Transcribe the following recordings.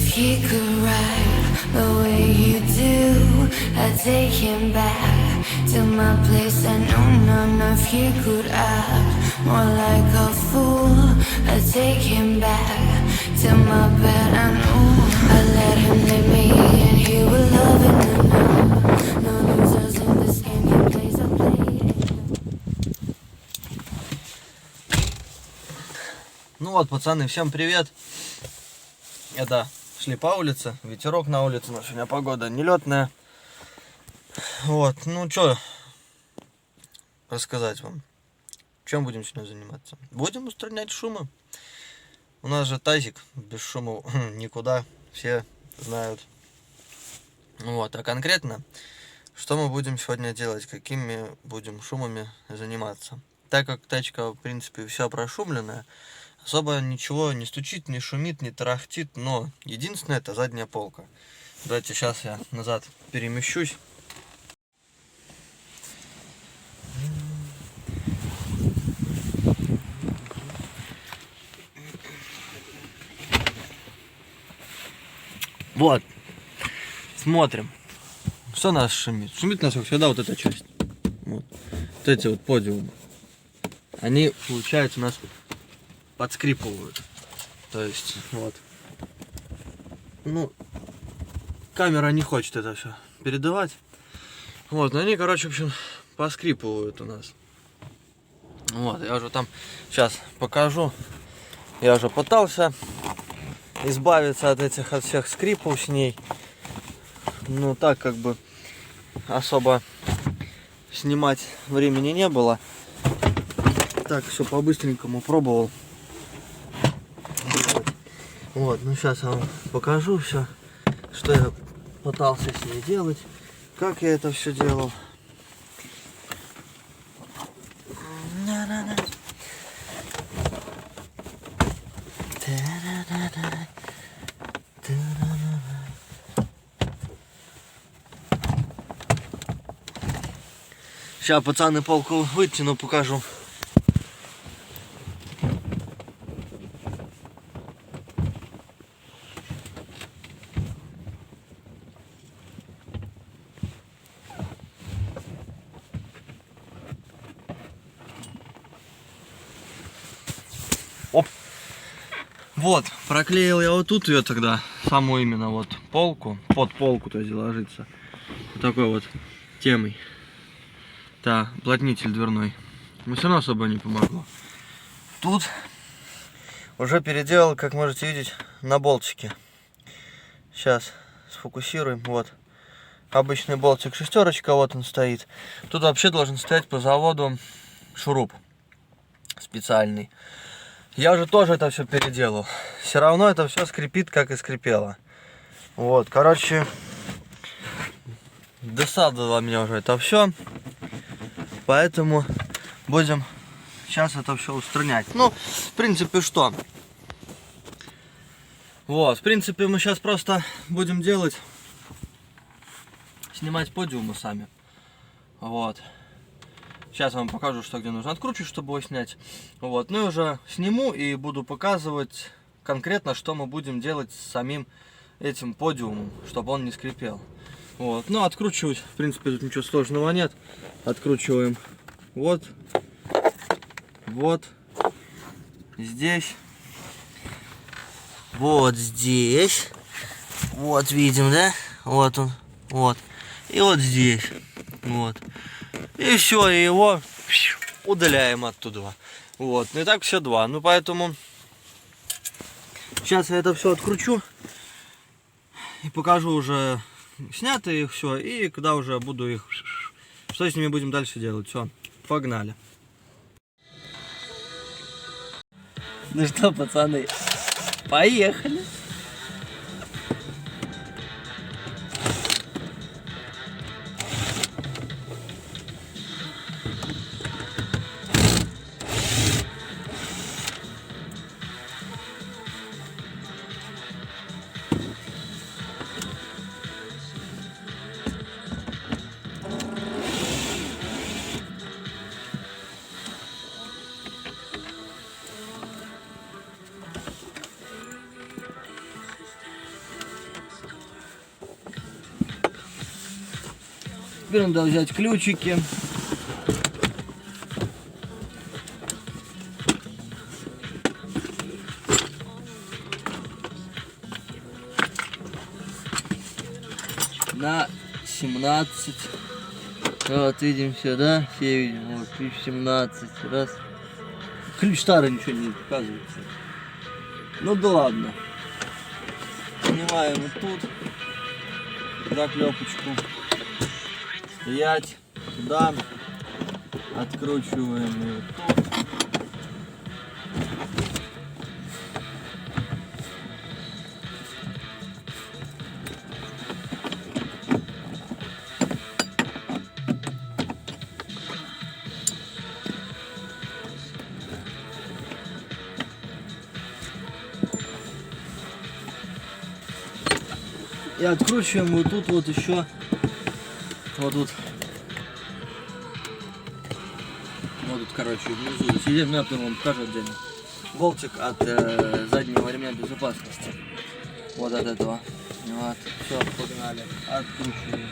he could ride the way you do, I'd take him back to my place. I know none of he could act more like a fool. I'd take him back to my bed. I know I let him lead me and he will love it now. No losers in this game, he plays, I play. Ну вот, пацаны, всем привет. Это шли по улице, ветерок на улице, но сегодня погода нелетная. Вот, ну что рассказать вам. Чем будем сегодня заниматься? Будем устранять шумы. У нас же тазик, без шума никуда, все знают. Вот, а конкретно, что мы будем сегодня делать, какими будем шумами заниматься. Так как тачка, в принципе, вся прошумленная, особо ничего не стучит, не шумит, не тарахтит, но единственное это задняя полка. Давайте сейчас я назад перемещусь. Вот, смотрим, что нас шумит. Шумит нас, как всегда, вот эта часть. Вот эти вот подиумы. Они, получается, у нас подскрипывают. То есть, вот. Ну, камера не хочет это все передавать. Вот, но они, короче, в общем, поскрипывают у нас. Вот, я уже там сейчас покажу. Я уже пытался избавиться от всех скрипов с ней. Ну, так как бы особо снимать времени не было. Так, все по-быстренькому пробовал. Вот, ну сейчас я вам покажу все, что я пытался с ней делать, как я это все делал. Сейчас, пацаны, полку вытяну, покажу. Оп. Вот, проклеил я вот тут ее тогда, саму именно вот полку, под полку, то есть ложится. Вот такой вот темой. Да, уплотнитель дверной. Но все равно особо не помогло. Тут уже переделал, как можете видеть, на болтике. Сейчас сфокусируем. Вот. Обычный болтик шестерочка, вот он стоит. Тут вообще должен стоять по заводу шуруп специальный. Я уже тоже это все переделал. Все равно это все скрипит, как и скрипело. Вот, короче, досадовало меня уже это все. Поэтому будем сейчас это все устранять. Ну, в принципе, что? Вот, в принципе, мы сейчас просто будем делать, снимать подиумы сами. Вот. Сейчас я вам покажу, что где нужно откручивать, чтобы его снять. Вот, ну и уже сниму и буду показывать конкретно, что мы будем делать с самим этим подиумом, чтобы он не скрипел. Вот, ну откручивать, в принципе, тут ничего сложного нет. Откручиваем вот, вот, здесь, вот здесь, вот видим, да? Вот он, вот, и вот здесь, вот. И все, и его удаляем оттуда. Вот, ну и так все два. Ну поэтому сейчас я это все откручу и покажу уже снятые их все. И когда уже буду их, что с ними будем дальше делать. Все, погнали. Ну что, пацаны, поехали. Теперь надо взять ключики. На 17. Вот, видим сюда. Все видим. Вот, ключ 17. Раз. Ключ старый, ничего не показывается. Ну да ладно. Снимаем вот тут заклепочку. Стоять. Сюда. Откручиваем ее тут. И откручиваем вот тут вот еще. Вот тут. Вот тут, короче, внизу. Сидим на первом, покажу отдельно. Болтик от заднего ремня безопасности. Вот от этого. Вот. Все, погнали. Откручиваем.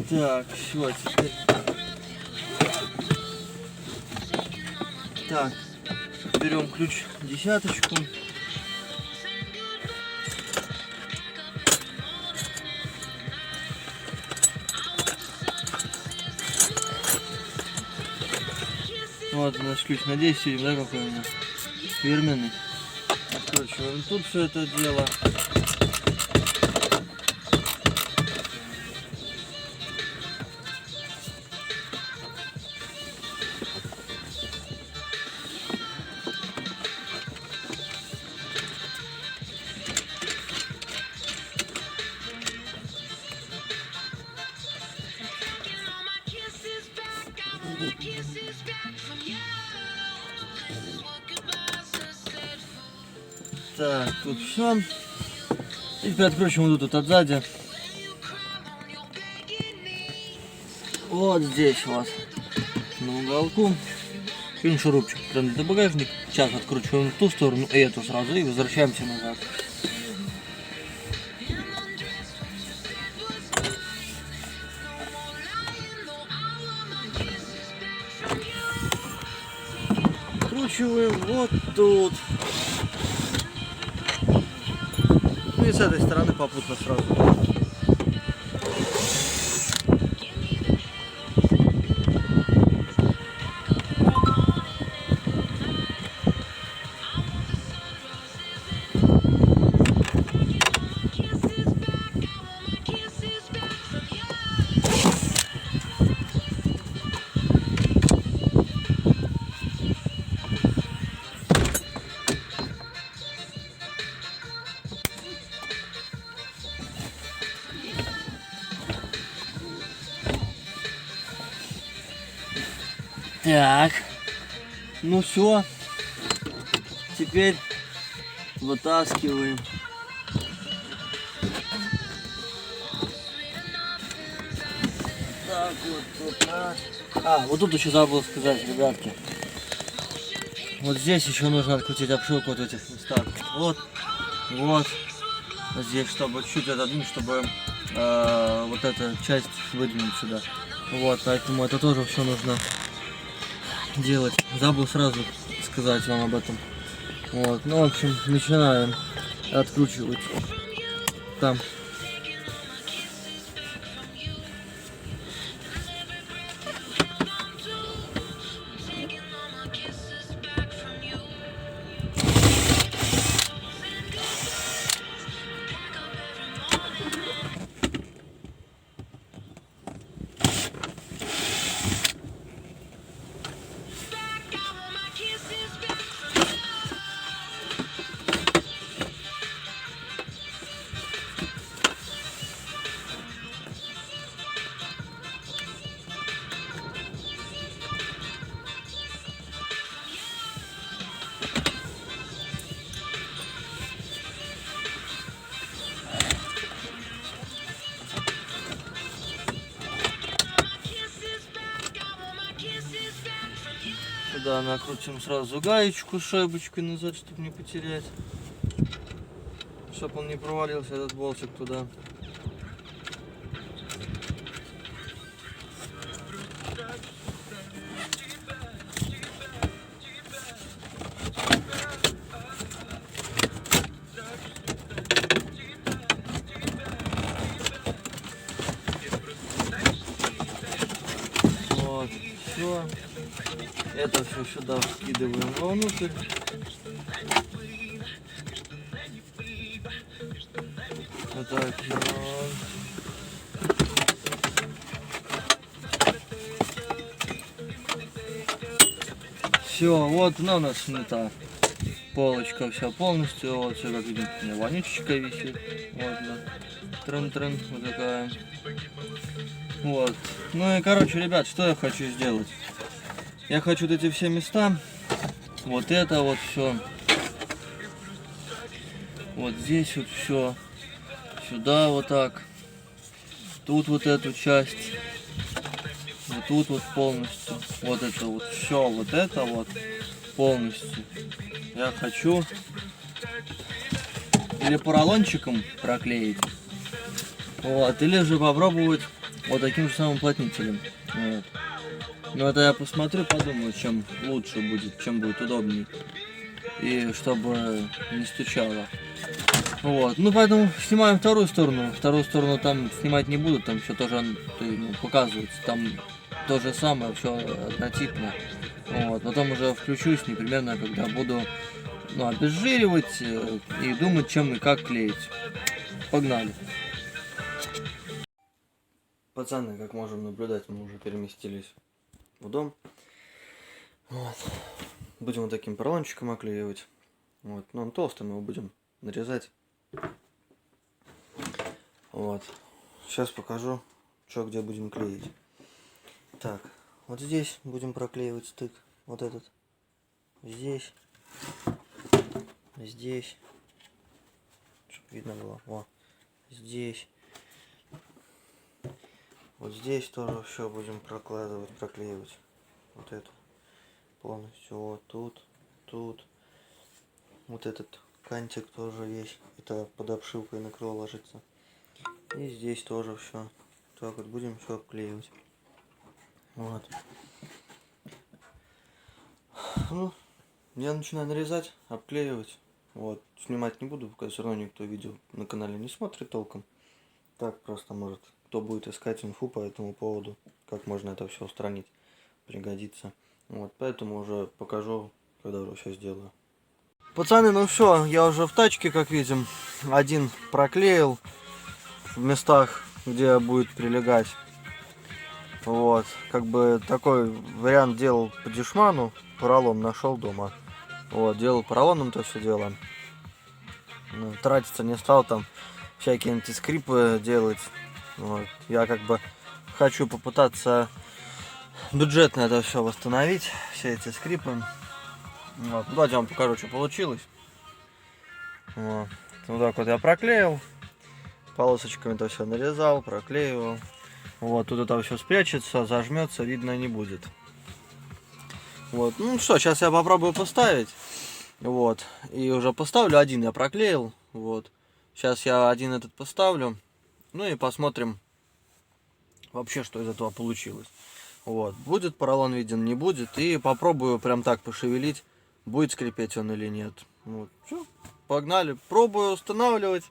Так, все, теперь. Так, берем ключ десяточку. Вот наш ключ на 10, видим, да, какой у нас фирменный. Откручиваем тут все это дело. Так, тут все. И теперь откручиваем вот тут от сзади. Вот здесь вот на уголку. Шурупчик прям для багажника. Сейчас откручиваем в ту сторону, и эту сразу, и возвращаемся назад. Откручиваем вот тут. Ну и с этой стороны попутно сразу. Так, ну все, теперь вытаскиваем. Так вот, вот тут еще забыл сказать, ребятки. Вот здесь еще нужно открутить обшивку вот в этих местах. Вот, вот, здесь, чтобы чуть отодвинуть, чтобы вот эта часть выдвинуть сюда. Вот, поэтому это тоже все нужно делать. Забыл сразу сказать вам об этом. Вот, ну, в общем, начинаем откручивать там. сюда накрутим сразу гаечку с шайбочкой назад, чтобы не потерять. Чтобы он не провалился, этот болтик туда. Вот, все. Это все сюда вкидываем вовнутрь. Вот так вот. Все, вот она у нас снята. Полочка вся полностью. Вот все, как видим, вонючечка висит. Вот она. Трын-трын, вот такая. Вот. Ну и короче, ребят, что я хочу сделать? Я хочу вот эти все места. Вот это вот все. Вот здесь вот все. Сюда вот так. Тут вот эту часть. Вот тут вот полностью. Вот это вот все. Вот это вот полностью. Я хочу или поролончиком проклеить. Вот. Или же попробовать вот таким же самым уплотнителем. Вот. Но это я посмотрю, подумаю, чем лучше будет, чем будет удобней. И чтобы не стучало. Вот, ну поэтому снимаем вторую сторону. Вторую сторону там снимать не буду, там все тоже показывается. Там то же самое, все однотипно. Вот, потом уже включусь непременно, когда буду обезжиривать и думать, чем и как клеить. Погнали. Пацаны, как можем наблюдать, мы уже переместились в дом. Вот. Будем вот таким поролончиком оклеивать. Вот. Но он толстый, мы его будем нарезать. Вот. Сейчас покажу, что где будем клеить. Так, вот здесь будем проклеивать стык. Вот этот. Здесь. Здесь. Чтобы видно было. О. Здесь. Вот здесь тоже все будем прокладывать, проклеивать. Вот это. Полностью. Вот тут. Тут. Вот этот кантик тоже весь. Это под обшивкой на крыло ложится. И здесь тоже все. Так вот будем все обклеивать. Вот. Ну, я начинаю нарезать, обклеивать. Вот. Снимать не буду, пока все равно никто видео на канале не смотрит толком. Так просто, может, кто будет искать инфу по этому поводу, как можно это все устранить, пригодится. Вот, поэтому уже покажу, когда уже все сделаю. Пацаны, ну все, я уже в тачке, как видим, один проклеил в местах, где будет прилегать. Вот, как бы такой вариант делал по дешману, поролон нашел дома. Вот, делал поролоном то все дело. Ну, тратиться не стал там всякие антискрипы делать. Вот, я как бы хочу попытаться бюджетно это все восстановить, все эти скрипы. Вот, давайте я вам покажу, что получилось. Вот так вот я проклеил. Полосочками это все нарезал, проклеивал. Вот, тут это все спрячется, зажмется, видно не будет. Вот, ну что, сейчас я попробую поставить. Вот, и уже поставлю один, я проклеил. Вот, сейчас я один этот поставлю. Ну и посмотрим вообще, что из этого получилось. Вот, будет поролон виден, не будет. И попробую прям так пошевелить, будет скрипеть он или нет. Вот, все, погнали, пробую устанавливать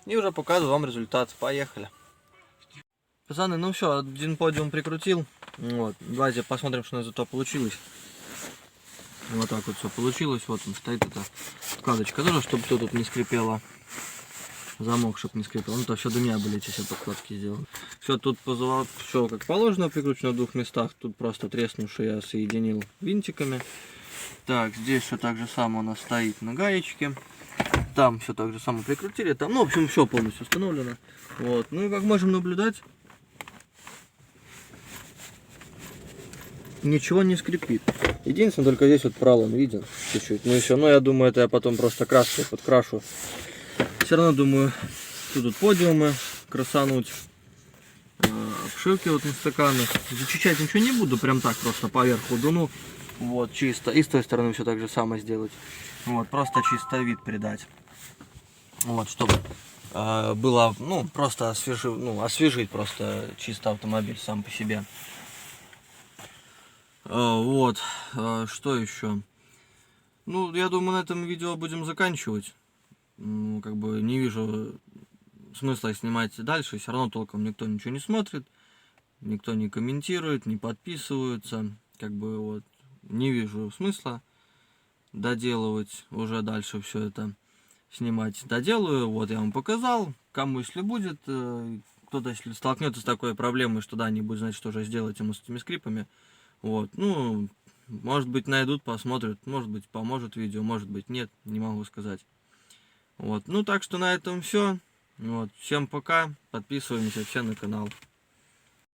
и уже показываю вам результат. Поехали. Пацаны, ну все, один подиум прикрутил. Вот, давайте посмотрим, что из этого получилось. Вот так вот все получилось. Вот он стоит, эта вкладочка тоже, чтобы кто тут не скрипело. Замок, чтобы не скрипел. Ну то все двумя были эти все подкладки сделаны. Все тут все как положено, прикручено в двух местах. Тут просто треснувший я соединил винтиками. Так, здесь все так же самое у нас стоит на гаечке. Там все так же самое прикрутили. Там, ну, в общем, все полностью установлено. Вот. Ну и как можем наблюдать, ничего не скрипит. Единственное, только здесь вот поролон виден чуть-чуть. Ну и все. Но я думаю, это я потом просто краской подкрашу. Все равно думаю, тут подиумы красануть. Обшивки вот на стаканах. Зачищать ничего не буду, прям так просто поверху дуну. Вот, чисто. И с той стороны все так же самое сделать. Вот, просто чисто вид придать. Вот, чтобы было, ну, просто освежить просто чисто автомобиль сам по себе. Вот, что еще? Ну, я думаю, на этом видео будем заканчивать. Как бы не вижу смысла снимать дальше. Все равно толком никто ничего не смотрит. Никто не комментирует, не подписываются. Как бы вот не вижу смысла доделывать уже дальше все это снимать. Доделаю, вот я вам показал. Кому если будет, кто-то если столкнется с такой проблемой, что да, не будет знать, что же сделать ему с этими скрипами. Вот, ну, может быть найдут, посмотрят, может быть поможет видео, может быть нет, не могу сказать. Вот, ну так что на этом все. Вот, всем пока, подписываемся все на канал.